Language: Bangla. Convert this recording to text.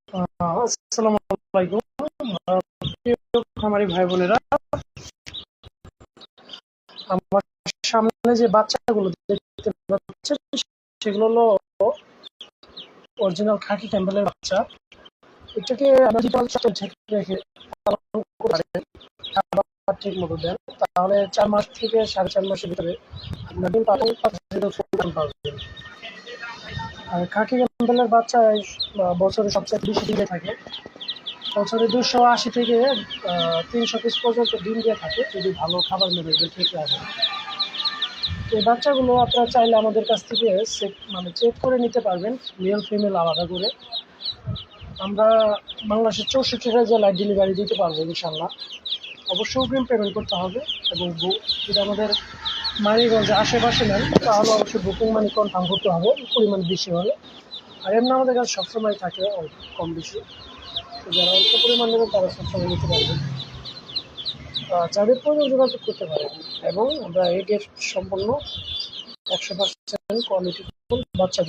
আসসালামু আলাইকুম। প্রিয় খামারি ভাই বোনেরা, আমার সামনে যে বাচ্চাগুলো দেখতে পাচ্ছেন সেগুলো হলো অরিজিনাল খাকি ক্যাম্বেলের বাচ্চা। এটাকে আমরা যদি রেখে পালন করতে পারেন, খাবার ঠিক মতো দেন, তাহলে 4 মাস থেকে 4.5 মাসের ভিতরে আপনার ডিম পাবেন, পাবেন। আর খাকি ক্যাম্বেলের বাচ্চা বছরে সবচেয়ে বেশি ডিমে থাকে। বছরে 280 থেকে 300 পিস পর্যন্ত ডিম দিয়ে থাকে যদি ভালো খাবার ম্যানেজমেন্ট ঠিক রাখে। এই বাচ্চাগুলো আপনারা চাইলে আমাদের কাছ থেকে চেক করে নিতে পারবেন, মেল ফিমেল আলাদা করে। আমরা বাংলাদেশের 64টা জেলায় ডেলিভারি দিতে পারবো ইনশাল্লাহ। অবশ্যই অগ্রিম পেমেন্ট করতে হবে, এবং যদি আমাদের মানিগঞ্জে আশেপাশে নেন তাহলে অবশ্যই বুকিং মানি কনফার্ম করতে হবে পরিমাণ বেশি হলে। আর এমনি আমাদের কাছে সবসময় থাকে কম বেশি, তো যারা অল্প পরিমাণ নেবেন তারা সবসময় নিতে পারবেন। যাদের প্রয়োজন যোগাযোগ করতে পারেন। এবং আমরা এগের সম্পন্ন 100% কোয়ালিটি বাচ্চা